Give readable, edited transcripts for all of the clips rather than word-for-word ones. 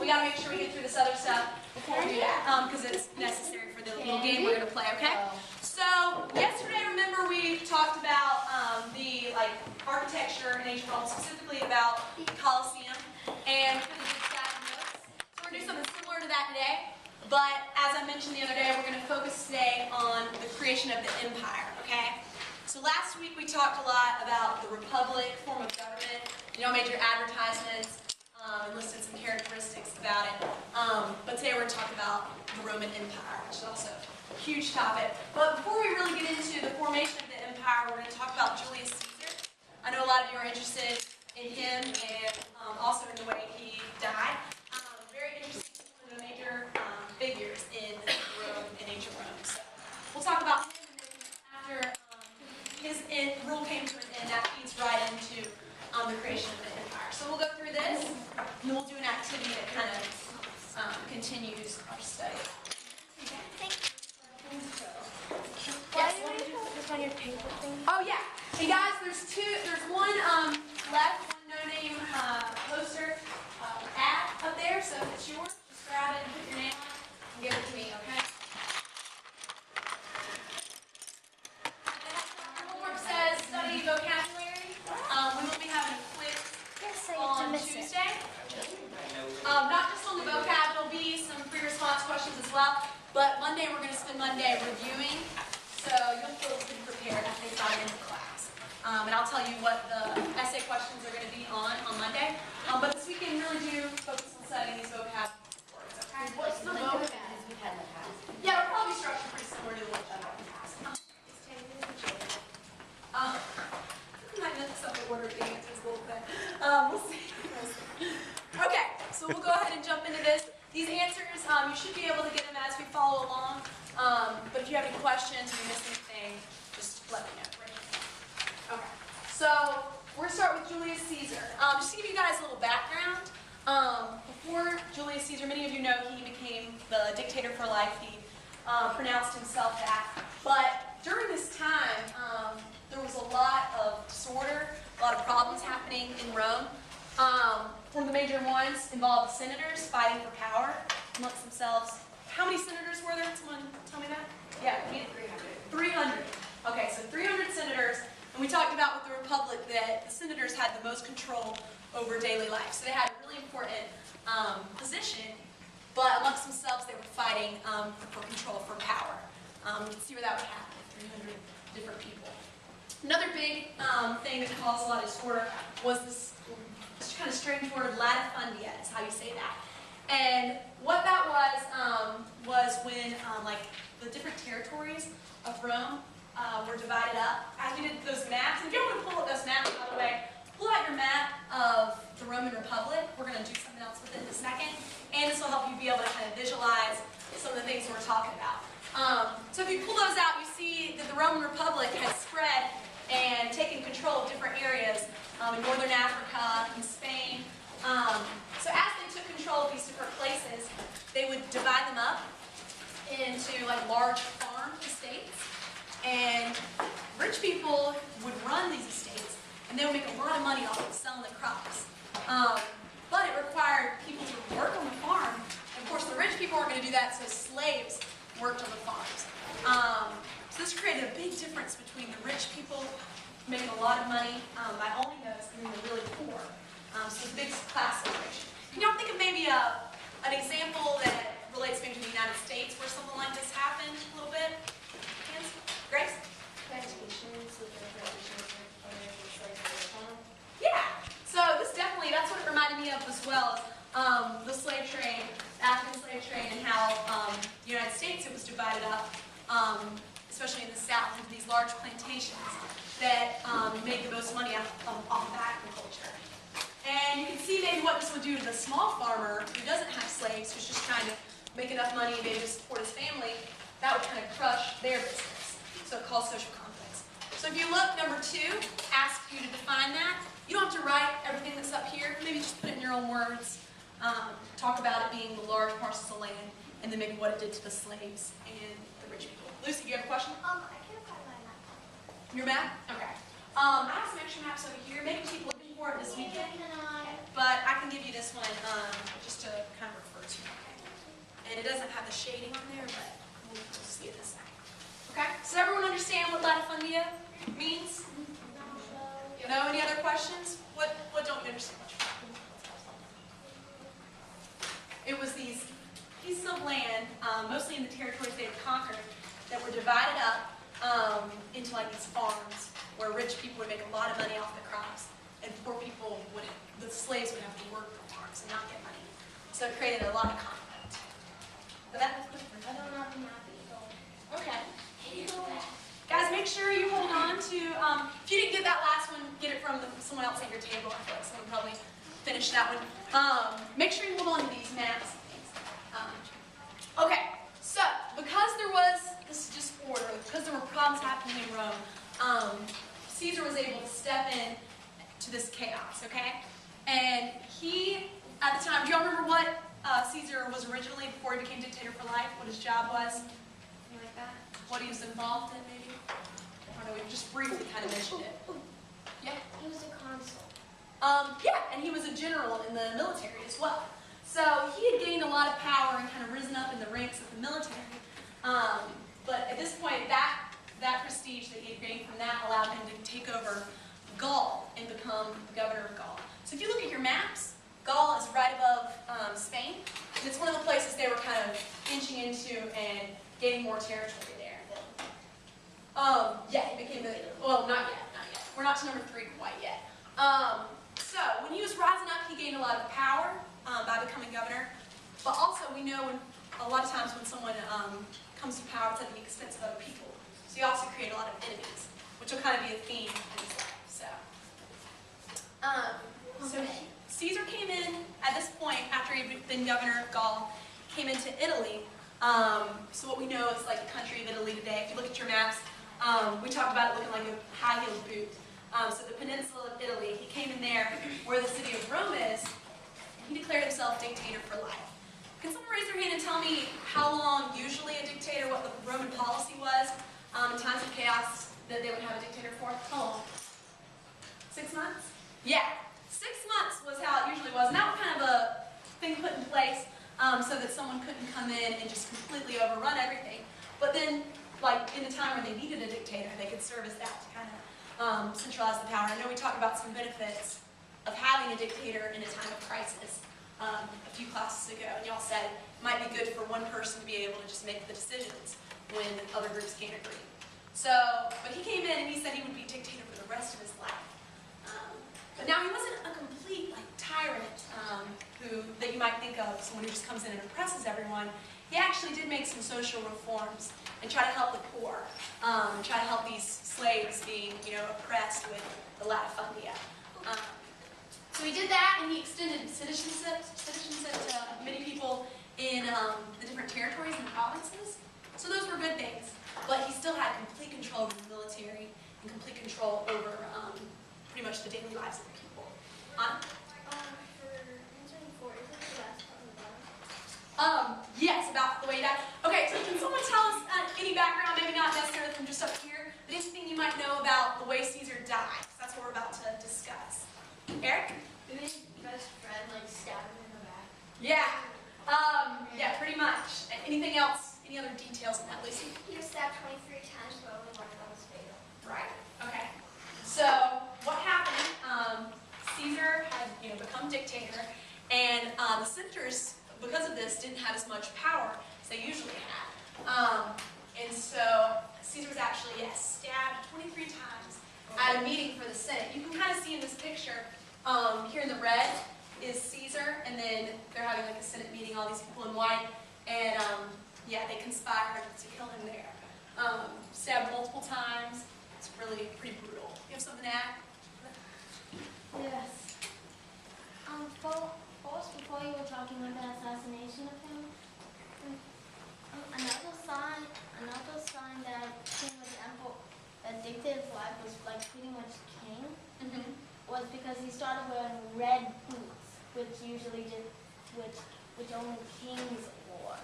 got to make sure we get through this other stuff before we do that, because it's necessary for the little game we're going to play, okay? So, yesterday, remember, we talked about the architecture in ancient Rome, specifically about the Colosseum, and kind of did that in notes. So we're going to do something similar to that today, but as I mentioned the other day, we're going to focus today on the creation of the empire, okay? So last week we talked a lot about the republic form of government, major advertisements, and listed some characteristics about it. But today we're going to talk about the Roman Empire, which is also a huge topic. But before we really get into the formation of the empire, we're going to talk about Julius Caesar. I know a lot of you are interested in him and also in the way he died. Very interesting, one of the major figures in Rome, in ancient Rome. So we'll talk about him, and then after his rule came to an end, that feeds right into the creation of the empire. So we'll go through this, and then we'll do an activity that kind of continues our study. Oh yeah. Hey guys, there's one left, one no-name poster ad up there, so if it's yours, just grab it and put your name on it and give it to me, okay? Says study vocabulary. We will be having a quiz on Tuesday. Not just on the vocab, there'll be some pre-response questions as well. But Monday, we're going to spend Monday reviewing, so you'll feel pretty prepared I think by the end of class. And I'll tell you what the essay questions are going to be on Monday. But this weekend, really do focus on studying these vocab words. Okay? What's the vocab we've had in the past? Yeah, it'll probably be structured pretty similar to what you've had in the past. I might mix up the order of the answers a little bit. We'll see. Okay, so we'll go ahead and jump into this. These answers, you should be able to get them as we follow along. But if you have any questions or you miss anything, just let me know. Right? Okay, so we're going to start with Julius Caesar. Just to give you guys a little background, before Julius Caesar, many of you know he became the dictator for life. He pronounced himself that. But during this time, there was a lot of disorder, a lot of problems happening in Rome. One of the major ones involved senators fighting for power amongst themselves. How many senators were there? Someone tell me that? Yeah, 300. Okay, so 300 senators. And we talked about with the Republic that the senators had the most control over daily life. So they had a really important position, but amongst themselves they were fighting for control, for power. You can see where that would happen, 300 different people. Another big thing that caused a lot of disorder was this kind of strange word, latifundia, is how you say that. And what that was when the different territories of Rome were divided up. As we did those maps, and if you want to pull up those maps, by the way, pull out your map of the Roman Republic. We're going to do something else with it in a second. And this will help you be able to kind of visualize some of the things we're talking about. So if you pull those out, you see that the Roman Republic has spread and taken control of different areas in northern Africa, in Spain. So as they took control of these different places, they would divide them up into large farm estates. And rich people would run these estates, and they would make a lot of money off of selling the crops. But it required people to work on the farm. And of course, the rich people weren't going to do that, so slaves worked on the farms. So this created a big difference between the rich people making a lot of money by owning those and then the really poor. So it's a big class separation. Can y'all think of maybe an example that relates maybe to the United States where something like this happened a little bit? Hands? Grace? Yeah. So this definitely, that's what it reminded me of as well. The slave trade, the African slave trade, and how the United States, it was divided up, especially in the South, into these large plantations that made the most money off of agriculture. And you can see maybe what this would do to the small farmer who doesn't have slaves, who's just trying to make enough money maybe to support his family. That would kind of crush their business. So it calls social conflicts. So if you look, number 2, ask you to define that. You don't have to write everything that's up here. Maybe just put it in your own words. Talk about it being the large parcels of land, and then maybe what it did to the slaves and the rich people. Lucy, do you have a question? I can't find my map. Your map? Okay. I have some extra maps over here. Maybe keep looking for it this weekend. But I can can give you this one just to kind of refer to. And it doesn't have the shading on there, but we'll see it in a second. Okay? Does everyone understand what latifundia means? No? Any other questions? What don't you understand much about? It was these pieces of land, mostly in the territories they had conquered, that were divided up into like these farms where rich people would make a lot of money off the crops, and poor people wouldn't. The slaves would have to work the farms and not get money. So it created a lot of conflict. But that was different. I don't have a map either. Okay. Guys, make sure you hold on to, if you didn't get that last one, get it from someone else at your table. I feel like someone probably finished that one. Make sure you hold on to these maps and things. Okay, so because there was this disorder, because there were problems happening in Rome, Caesar was able to step in to this chaos, okay? And he, at the time, do y'all remember what Caesar was originally before he became dictator for life? What his job was? Anything like that? What he was involved in, maybe? I don't know, we just briefly kind of mentioned it. Yeah? He was a consul. Yeah, and he was a general in the military as well. So he had gained a lot of power and kind of risen up in the ranks of the military. But at this point, that prestige that he had gained from that allowed him to take over Gaul and become the governor of Gaul. So if you look at your maps, Gaul is right above Spain. And it's one of the places they were kind of inching into and gaining more territory there. Yeah, he became the, well, not yet. We're not to number 3 quite yet. So when he was rising up, he gained a lot of power by becoming governor. But also we know a lot of times when someone comes to power, it's at the expense of other people. So he also created a lot of enemies, which will kind of be a theme in his life. So Caesar came in at this point after he'd been governor of Gaul, came into Italy. So what we know is like the country of Italy today. If you look at your maps, we talked about it looking like a high-heeled boot. So the peninsula of Italy, he came in there where the city of Rome is, and he declared himself dictator for life. Can someone raise their hand and tell me how long usually a dictator, what the Roman policy was in times of chaos that they would have a dictator for? How long? 6 months? Yeah. 6 months was how it usually was. And that was kind of a thing put in place so that someone couldn't come in and just completely overrun everything. But then, like in the time where they needed a dictator, they could serve as that to kind of centralize the power. I know we talked about some benefits of having a dictator in a time of crisis a few classes ago, and y'all said it might be good for one person to be able to just make the decisions when other groups can't agree. So, but he came in and he said he would be dictator for the rest of his life. But now he wasn't a complete tyrant that you might think of, someone who just comes in and oppresses everyone. He actually did make some social reforms and try to help the poor, and try to help these slaves being, oppressed with the latifundia. So he did that, and he extended citizenship to many people in the different territories and provinces. So those were good things. But he still had complete control over the military and complete control over pretty much the daily lives of the people. For answering 4, is it the last part of the bottom? Yes, about the way he died. Okay, so can someone tell us any background, maybe not necessarily from just up here, but anything you might know about the way Caesar died? That's what we're about to discuss. Eric? Maybe his best friend stabbed him in the back. Yeah. Yeah, pretty much. Anything else? Any other details on that, Lucy? He was stabbed 23 times, but only one of them was fatal. Right. Okay. So what happened? Caesar had become dictator, and the senators, because of this, didn't have as much power as they usually had. And so Caesar was actually stabbed 23 times at a meeting for the Senate. You can kind of see in this picture here in the red is Caesar, and then they're having a Senate meeting, all these people in white, and they conspired to kill him there. Stabbed multiple times. It's really pretty brutal. You have something to add? Yes. First, before you were talking about the assassination of him, another sign that king was emperor, that dictated life was pretty much king, was because he started wearing red boots, which only kings wore.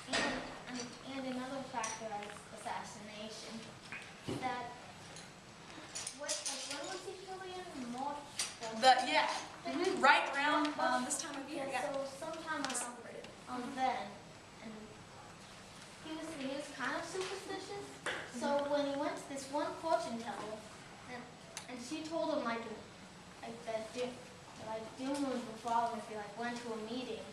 And another factor of assassination, that when was he killing? March? Right around this time of year. Yeah, Yeah. so sometime around then, and he was kind of superstitious. So when he went to this one fortune teller, and she told him like that doom would befall him if he like went to a meeting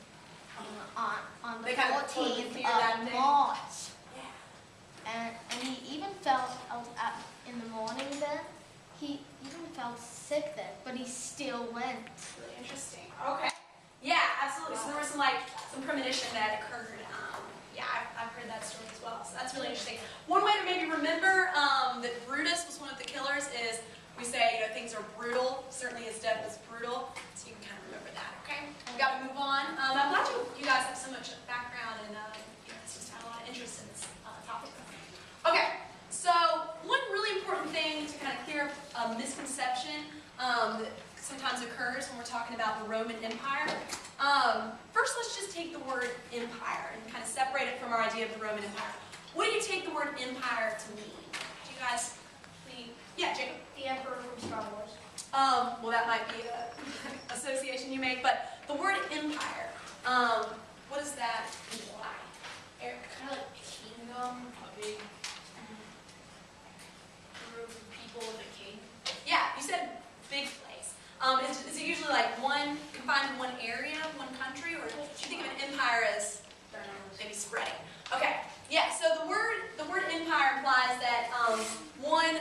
on the They kind of told him 14th fear that of day. March. Yeah. And he even felt in the morning then. He even felt sick then, but he still went. Really interesting. Okay. Yeah, absolutely. So there was some premonition that occurred. Yeah, I've heard that story as well. So that's really interesting. One way to maybe remember that Brutus was one of the killers is we say, things are brutal. Certainly his death was brutal. So you can kind of remember that, okay? We got to move on. I'm glad you guys have so much background and it's just had a lot of interest in this topic. Okay, so one really important thing to kind of clear up a misconception that sometimes occurs when we're talking about the Roman Empire. First, let's just take the word empire and kind of separate it from our idea of the Roman Empire. What do you take the word empire to mean? Do you guys think? Yeah, Jacob? The Emperor from Star Wars. Well, that might be an association you make, but the word empire, what does that imply? Eric? Kind of like a kingdom, a big group of people with a king. Yeah, you said big place. Is it usually like confined to one area, one country, or do you think of an empire as maybe spreading? Okay, yeah. So the word empire implies that one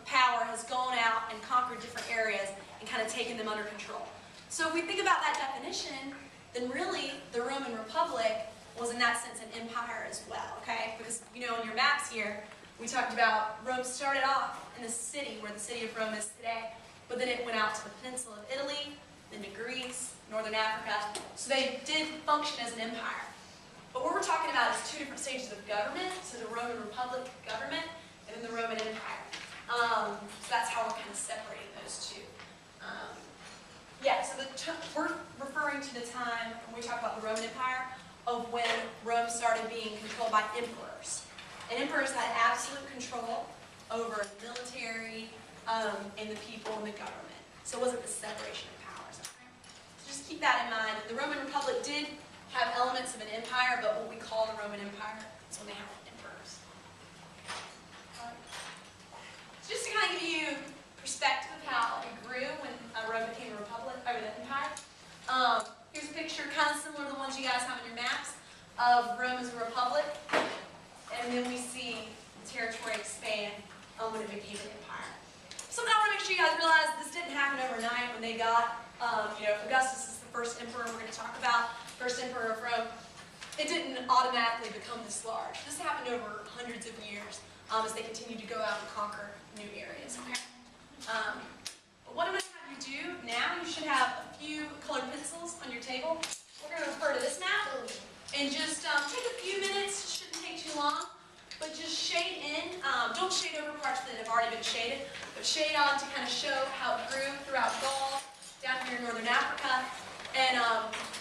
power has gone out and conquered different areas and kind of taken them under control. So if we think about that definition, then really the Roman Republic was in that sense an empire as well. Okay, because on your maps here we talked about Rome started off in the city where the city of Rome is today. But then it went out to the peninsula of Italy, then to Greece, northern Africa. So they did function as an empire. But what we're talking about is two different stages of government. So the Roman Republic government and then the Roman Empire. So that's how we're kind of separating those two. Yeah, so we're referring to the time when we talk about the Roman Empire of when Rome started being controlled by emperors. And emperors had absolute control over the military, and the people and the government. So it wasn't the separation of powers. Okay? So just keep that in mind. The Roman Republic did have elements of an empire, but what we call the Roman Empire is when they had emperors. So just to kind of give you perspective of how it grew when Rome became a republic, or the empire. Here's a picture kind of similar to the ones you guys have on your maps of Rome as a republic. And then we see the territory expand when it became an empire. Something I want to make sure you guys realize, this didn't happen overnight when they got, Augustus is the first emperor we're going to talk about, first emperor of Rome. It didn't automatically become this large. This happened over hundreds of years as they continued to go out and conquer new areas. Okay. But what I'm going to have you do now, you should have a few colored pencils on your table. We're going to refer to this map and just take a few minutes. It shouldn't take too long. But just shade in, don't shade over parts that have already been shaded, but shade on to kind of show how it grew throughout Gaul, down here in northern Africa, and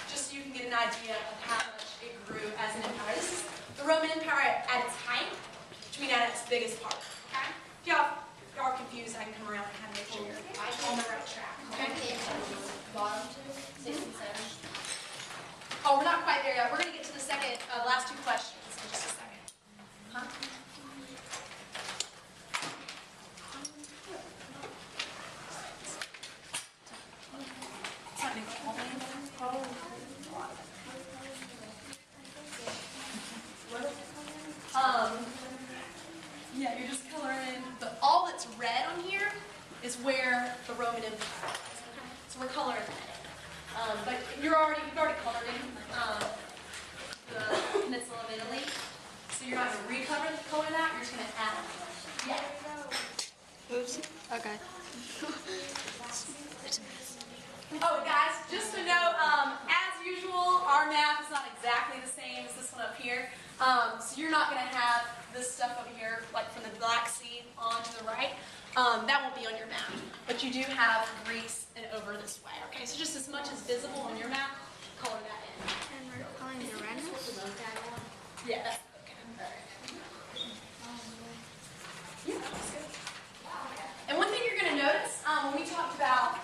just so you can get an idea of how much it grew as an empire. This is the Roman Empire at its height, which means at its biggest part. Okay? If y'all are confused, I can come around and kind of make sure you're on the right track. Okay? Bottom two, 67. Oh, we're not quite there yet. We're going to get to the last two questions in just a second. Huh? Yeah, you're just coloring in, but all that's red on here is where the Roman Empire is. So we're coloring that. But you've already colored in the peninsula of Italy. So you're not going to color that, you're just going to add it. Yeah. Oops. Okay. Oh, guys, just to note, as usual, our map is not exactly the same as this one up here. So you're not going to have this stuff over here, like from the Black Sea on to the right. That won't be on your map. But you do have Greece and over this way. Okay, so just as much as visible on your map, color that in. And we're calling the red one? Yeah, that's okay. All right. Yeah, that's good. And one thing you're going to notice when we talked about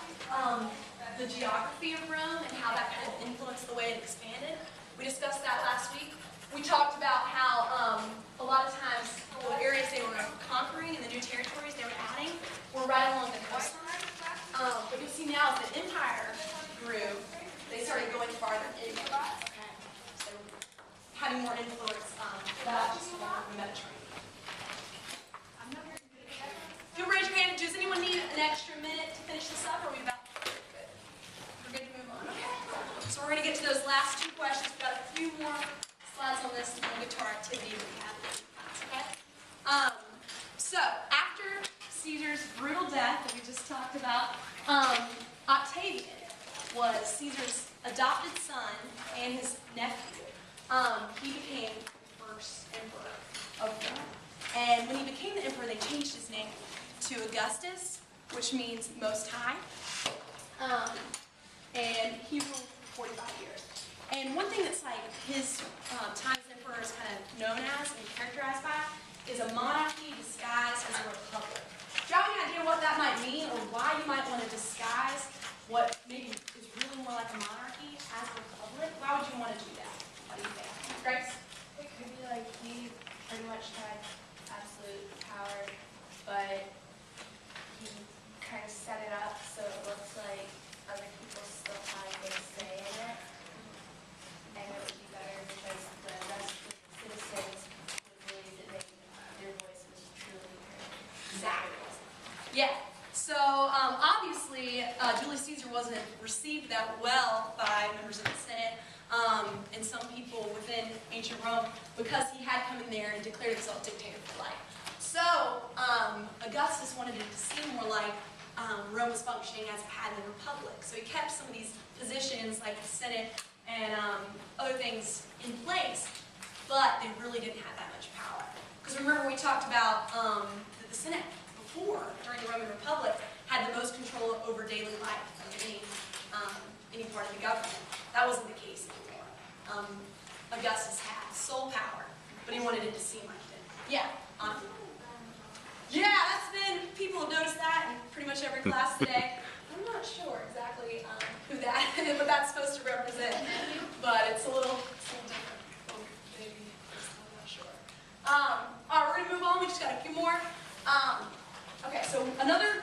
the geography geography of Rome and how that kind of influenced the way it expanded. We discussed that last week. We talked about how a lot of times the areas they were conquering and the new territories they were adding were right along the coastline. But you'll see now as the empire grew, they started going farther inland. Okay? So having more influence not just along the Mediterranean. Do raise your hand. Does anyone need an extra minute to finish this up? Or are we about good? We're good to move on. Okay. So we're going to get to those last two questions. We've got a few more slides on this, and then we'll get to our activity that we have in class. Okay. So after Caesar's brutal death that we just talked about, Octavian was Caesar's adopted son and his nephew. He became the first emperor of Rome. And when he became the emperor, they changed his name to Augustus, which means Most High. And he ruled for 45 years. And one thing that's like his time as emperor is kind of known as and characterized by is a monarchy disguised as a republic. Do you have any idea what that might mean, or why you might want to disguise what maybe is really more like a monarchy as a republic? Why would you want to do that? What do you think? Grace? It could be like he pretty much had absolute power, but he kind of set it up so it looks like other people still have a say in it. And it would be better because the rest of the citizens would believe that their voice was truly heard. Exactly. Yeah. So obviously, Julius Caesar wasn't received that well by members of the Senate and some people within ancient Rome because he had come in there and declared himself dictator for life. So Augustus wanted it to seem more like Rome was functioning as it had in the Republic. So he kept some of these positions like the Senate and other things in place, but they really didn't have that much power. Because remember we talked about that the Senate before, during the Roman Republic, had the most control over daily life of any part of the government. That wasn't the case anymore. Augustus had sole power, but he wanted it to seem like it. Yeah, Anna? Yeah, that's been, people have noticed that in pretty much every class today. I'm not sure exactly who that, what that's supposed to represent, but it's a little different. Maybe, I'm not sure. All right, we're going to move on. We just got a few more. Okay, so another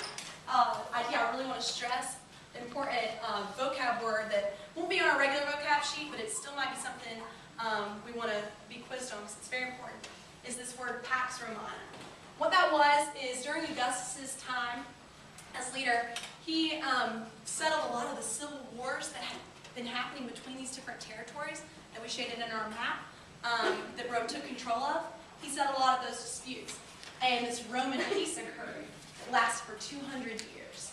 idea I really want to stress, an important vocab word that won't be on our regular vocab sheet, but it still might be something we want to be quizzed on because it's very important, is this word Pax Romana. What that was is during Augustus' time as leader, he settled a lot of the civil wars that had been happening between these different territories that we shaded in our map that Rome took control of. He settled a lot of those disputes. And this Roman peace occurred that lasted for 200 years.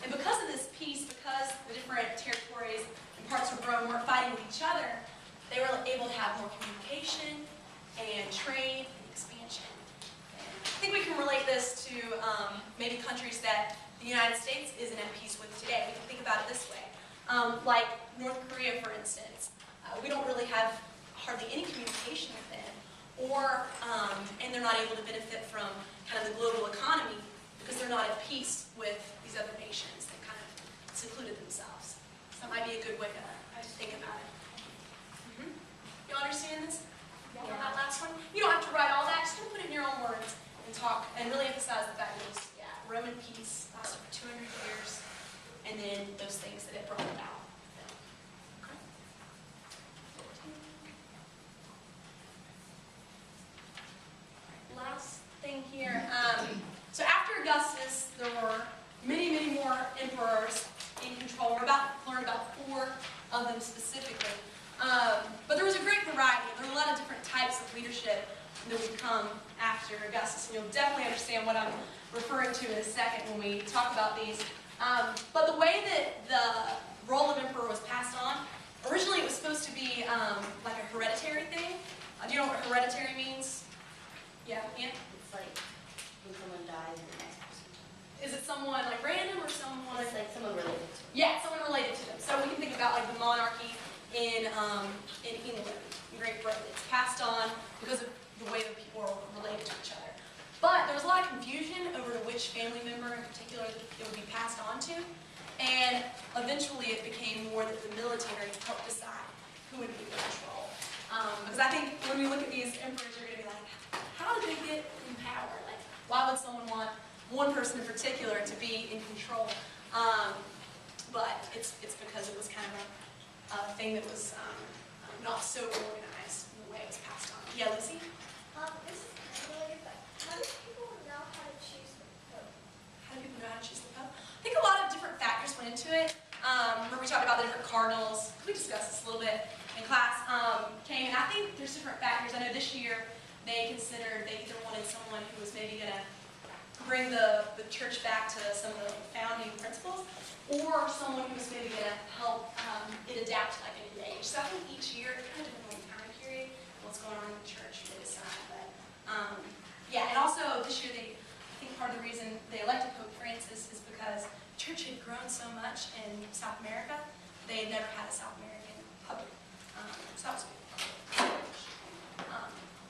And because of this peace, because the different territories and parts of Rome weren't fighting with each other, they were able to have more communication and trade and expansion. And I think we can relate this to maybe countries that the United States isn't at peace with today. We can think about it this way. Like North Korea, for instance. We don't really have hardly any communication with them. And they're not able to benefit from kind of the global economy because they're not at peace with these other nations that kind of secluded themselves. So that might be a good way to think about it. You understand this? Yeah. On that last one? You don't have to write all that, just put it in your own words and talk and really emphasize the fact that it was, Roman peace lasted for 200 years and then those things that it brought about. Last thing here. So after Augustus, there were many, many more emperors in control. We're about to learn about 4 of them specifically. But there was a great variety. There were a lot of different types of leadership that would come after Augustus. And you'll definitely understand what I'm referring to in a second when we talk about these. But the way that the role of emperor was passed on, originally it was supposed to be like a hereditary thing. Do you know what hereditary means? Yeah, Ian? It's like when someone dies and the next person. Is it someone like random or someone? It's like someone related to them. Yeah, someone related to them. So we can think about like the monarchy in England, in Great Britain. It's passed on because of the way that people are related to each other. But there was a lot of confusion over to which family member in particular it would be passed on to. And eventually it became more that the military helped decide who would be in control. Because I think when we look at these emperors, you're going to be like, how did they get in power? Like, why would someone want one person in particular to be in control? But it's because it was kind of a thing that was not so organized in the way it was passed on. Yeah, Lucy? This is kind of related, but how do people know how to choose the Pope? How do people know how to choose the Pope? I think a lot of different factors went into it. Remember we talked about the different cardinals. We discussed this a little bit in class. And I think there's different factors. I know this year they considered they either wanted someone who was maybe going to bring the church back to some of the founding principles, or someone who was maybe going to help it adapt to like a new age. So I think each year, it kind of depends on the time period, what's going on in the church, they decide. But yeah, and also this year, I think part of the reason they elected Pope Francis is because the church had grown so much in South America, they had never had a South American puppet. So that was good.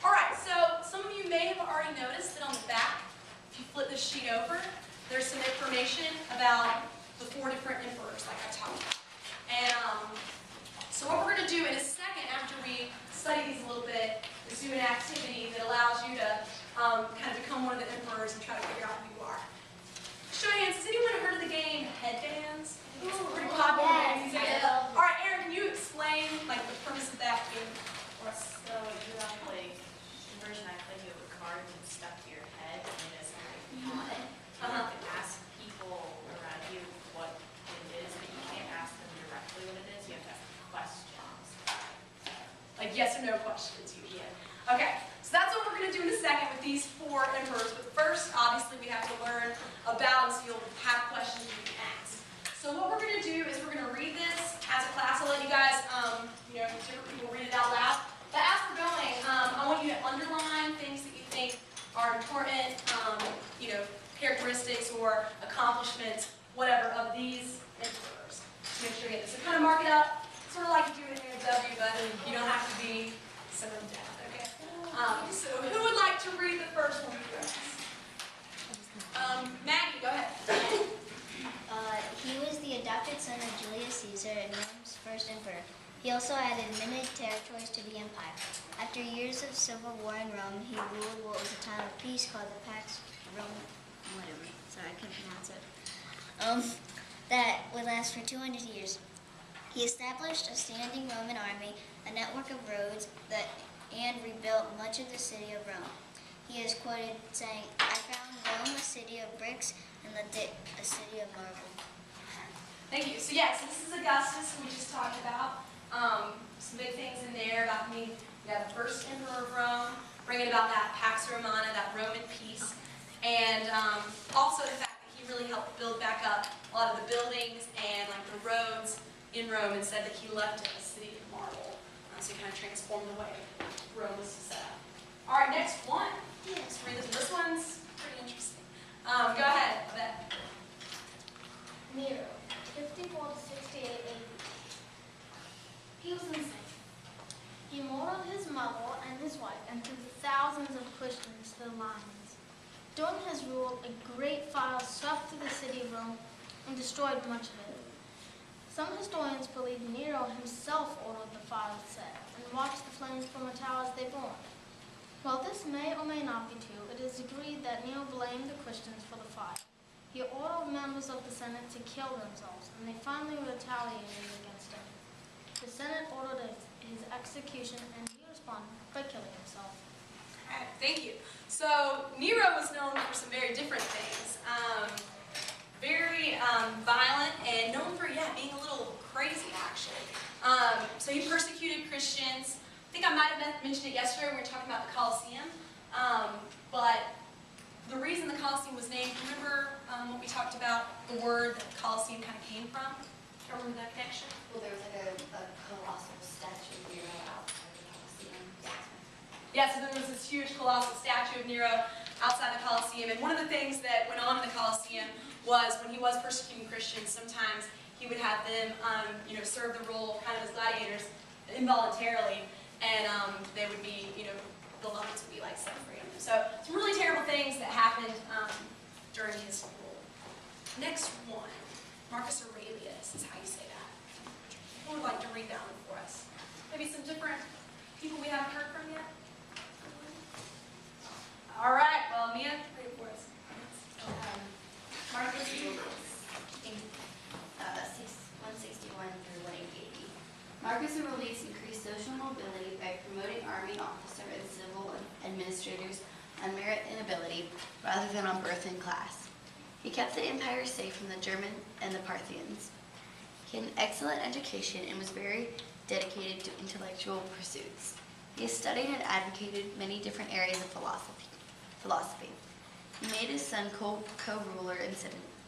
All right, so some of you may have already noticed that on the back, if you flip this sheet over, there's some information about the 4 different emperors, like I talked about. And so what we're going to do in a second, after we study these a little bit, is do an activity that allows you to kind of become one of the emperors and try to figure out who you are. Show of hands, has anyone heard of the game Headbands? It's a pretty popular game. All right, Aaron, can you explain like the premise of that game for us? So you have like the version I played, you have a card that's stuck to your head and it is like hot. You have to ask people around you what it is, but you can't ask them directly what it is. You have to ask questions. Like yes or no questions usually. Okay, so that's what we're going to do in a second with these 4 emperors. But first, obviously, we have to learn about them so you'll have questions you can ask. So what we're going to do is we're going to read this as a class. I'll let you guys, different people read it out loud. But as we're going, I want you to underline things that you think are important, characteristics or accomplishments, whatever, of these emperors. So make sure you get this. So kind of mark it up, sort of like you do in AOW, but you don't have to be so in depth, okay? So who would like to read the first one for us? Maggie, go ahead. He was the adopted son of Julius Caesar and Rome's first emperor. He also added many territories to the empire. After years of civil war in Rome, he ruled what was a time of peace called the Pax Romana, whatever, sorry, I couldn't pronounce it, that would last for 200 years. He established a standing Roman army, a network of roads, and rebuilt much of the city of Rome. He is quoted saying, "I found Rome a city of bricks and it a city of marble." Thank you. So yeah, so this is Augustus, who we just talked about. Some big things in there about being the first emperor of Rome, bringing about that Pax Romana, that Roman peace, and also the fact that he really helped build back up a lot of the buildings and like the roads in Rome, and said that he left it a city of marble. So he kind of transformed the way Rome was set up. All right, next one. Let's read this. This one's pretty interesting. Go ahead, Beth. Nero, 54 to 68 AD. He was insane. He murdered his mother and his wife and threw thousands of Christians to the lions. During his rule, a great fire swept through the city of Rome and destroyed much of it. Some historians believe Nero himself ordered the fire set and watched the flames from a tower as they burned. While this may or may not be true, it is agreed that Nero blamed the Christians for the fire. He ordered members of the Senate to kill themselves, and they finally retaliated against him. The Senate ordered his execution, and he responded by killing himself. All right, thank you. So Nero was known for some very different things. Very violent and known for, being a little crazy, actually. So he persecuted Christians. I think I might have mentioned it yesterday when we were talking about the Colosseum. But the reason the Colosseum was named, remember what we talked about, the word that the Colosseum kind of came from? Do you remember that connection? Well, there was like a colossal statue of Nero outside the Colosseum. Yeah, so there was this huge colossal statue of Nero outside the Colosseum, and one of the things that went on in the Colosseum was when he was persecuting Christians, sometimes he would have them, serve the role kind of as gladiators involuntarily, and they would be, the lions would be like set free on them. So some really terrible things that happened during his rule. Next one. Marcus Aurelius is how you say that. Who would like to read that one for us? Maybe some different people we haven't heard from yet? All right, well, Mia, read it for us. Marcus Aurelius, 161 through 180. Marcus Aurelius increased social mobility by promoting army officer and civil administrators on merit and ability rather than on birth and class. He kept the empire safe from the German and the Parthians. He had an excellent education and was very dedicated to intellectual pursuits. He studied and advocated many different areas of philosophy. He made his son co-ruler in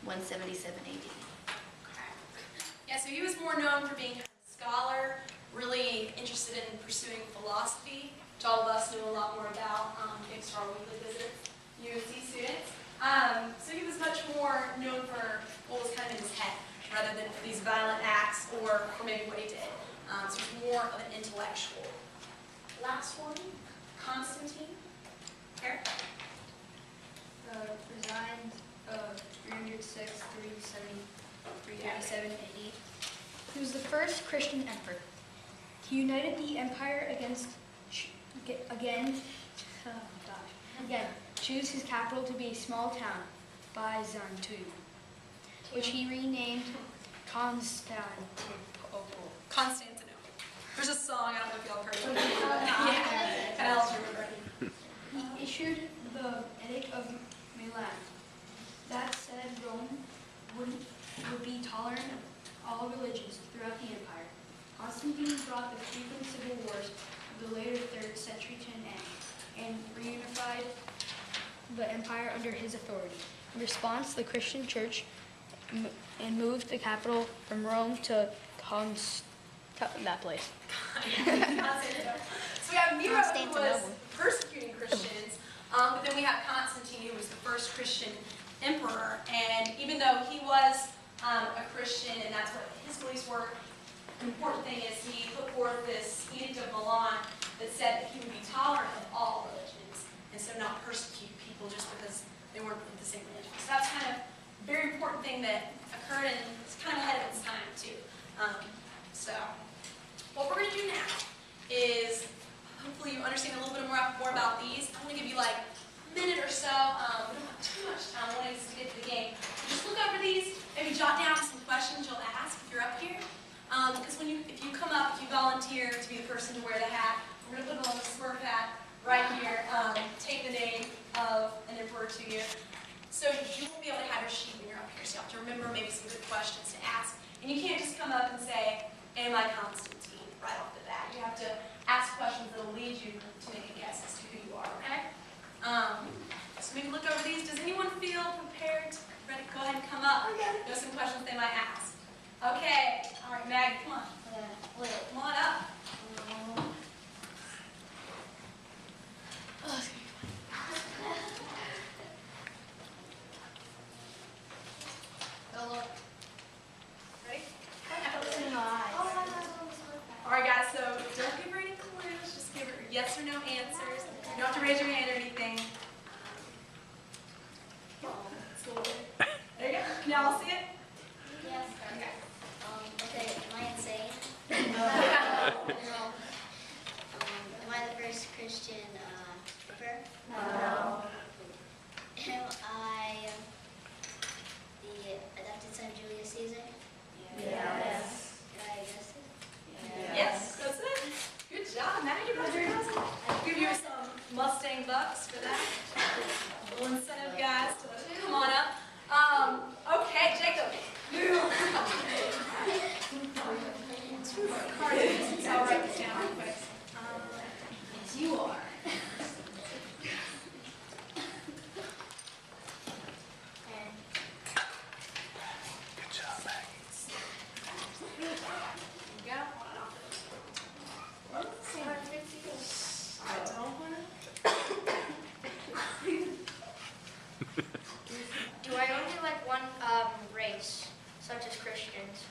177 AD. Yeah, so he was more known for being a scholar, really interested in pursuing philosophy, which all of us knew a lot more about thanks to our weekly visits, UNC students. So he was much more known for what was kind of in his head, rather than for these violent acts or for maybe what he did. So he's more of an intellectual. Last one, Constantine. Eric? Resigned 306 through 387 AD. He was the first Christian emperor. He united the empire choose his capital to be a small town, VID00002, which he renamed Constantinople. Constantinople. There's a song, I don't know if y'all heard of it. Yeah, kind of helps you remember. He issued the Edict of Milan that said Rome would be tolerant of all religions throughout the empire. Constantine brought the frequent civil wars of the later 3rd century to an end and reunified the empire under his authority. In response, the Christian church moved the capital from Rome to that place. Constantinople. So we have Nero, who was persecuting Christians, but then we have Constantine, who was the first Christian emperor. And even though he was a Christian, and that's what his beliefs were, the important thing is he put forth this Edict of Milan that said that he would be tolerant of all religions, and so not persecute people just because they weren't of the same religion. So that's kind of a very important thing that occurred, and it's kind of ahead of its time, too. So what we're going to do now is, hopefully you understand a little bit more about these. I'm going to give you like a minute or so. We don't have too much time. I want us to get to the game. Just look over these, maybe jot down some questions you'll ask if you're up here. Because if you come up, if you volunteer to be the person to wear the hat, we're going to put on the Smurf hat right here, take the name of an emperor to you. So you won't be able to have your sheet when you're up here, so you have to remember maybe some good questions to ask. And you can't just come up and say, am I Constantine, right off the bat. You have to ask questions that will lead you to make a guess as to who you are, okay? So maybe look over these. Does anyone feel prepared, ready? Go ahead and come up. There's some questions they might ask. Okay, all right, Maggie, come on. Come on up. Ready? All right, guys, so don't give her any clues. Just give her yes or no answers. You don't have to raise your hand or anything. There you go. Can y'all see it? Yes. Okay. Okay, am I insane? Am I the first Christian emperor? No. Am I the adopted son of Julius Caesar? Yes. Did I guess it? Yes, that's it. Good job, Maggie. That's your cousin. I'll give you some Mustang bucks for that. A little incentive, guys, to come on up. Okay, Jacob. I'll write this down real quick. Yes, you are. Good job, Maggie. There you go. I don't want to. Do I only like one race, such as Christians?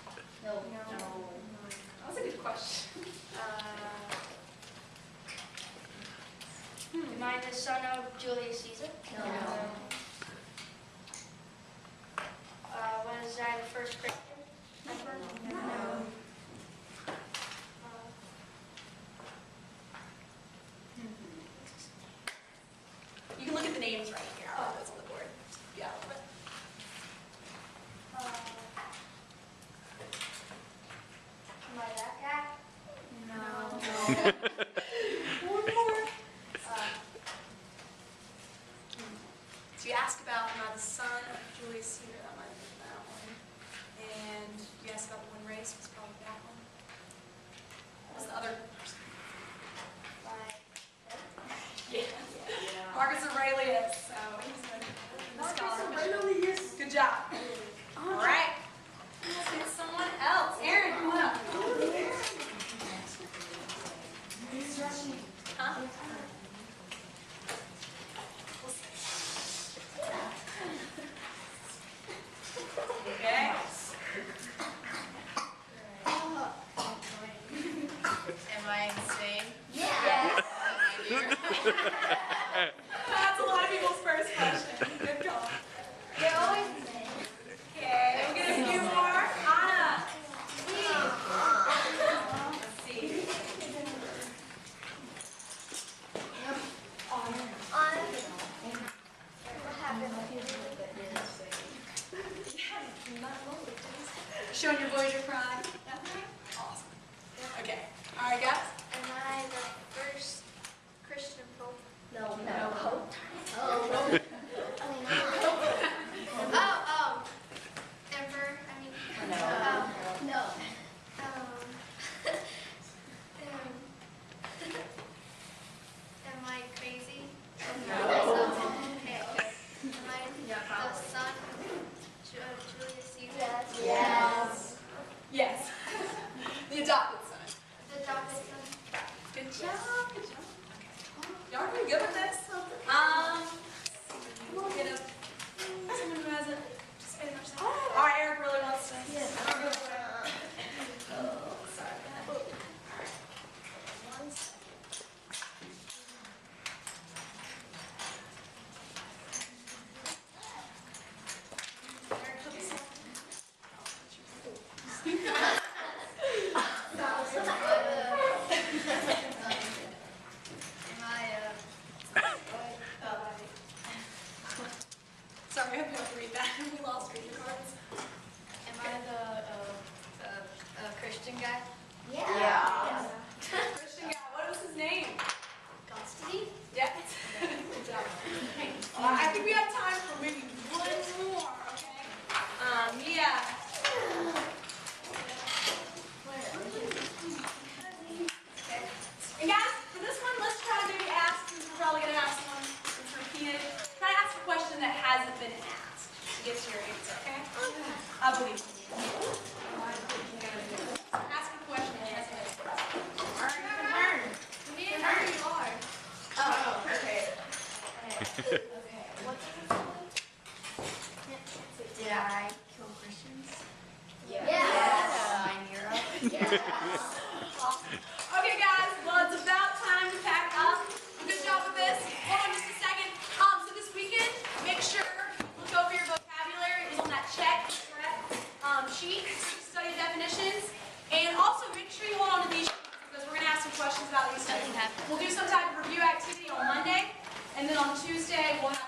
No. That was a good question. Am I the son of Julius Caesar? No. Was Was I the first Christian? No. You can look at the names right here. I'll put those on the board. Yeah. Am I that guy? No. One more. So you asked about am I the son of Julius Caesar? That might have been that one. And you asked about the one race was probably that one. What's the other person? Yeah. Marcus Aurelius. So he's a scholar. Good job. All right. Let's get someone else. Aaron, come on up. Huh? Okay. Am I insane? Yeah. That's a lot of people's first question. Good call. They're always the same. Okay, we'll get a few more. Anna. Let's see. Showing your Voyager pride. Awesome. Okay. All right, guys. Am I the first Christian pope? No. Oh, emperor, I mean. No. Am I crazy? No. Okay. Am I the son of Julius Caesar? Yes. Yes. The adopted son. The adopted son? Good job. Good job. Y'all are pretty good with this. We'll get a someone who hasn't participated much. All right, Eric really wants to. Yes. Sorry. One second. Eric, put this on. Sorry, I have to read that. We lost reading cards. Am I the Christian guy? Yeah. Christian guy, what was his name? Custody? Yeah. Good job. I think we have time for maybe one more, okay? Yeah. And guys, for this one, let's try to maybe ask, since we're probably going to ask one that's repeated, try to ask a question that hasn't been asked to get to your answer, okay? I believe you. Ask a question that hasn't been asked. Learn. Me and her, you are. Oh, okay. Did I kill Christians? Yes. Mine Europe? Okay, guys, well, it's about time to pack up. Good job with this. Hold on just a second. So this weekend, make sure look over your vocabulary. It's on that check sheet, study definitions. And also make sure you hold on to these sheets because we're going to ask some questions about these things. We'll do some type of review activity on Monday, and then on Tuesday, we'll have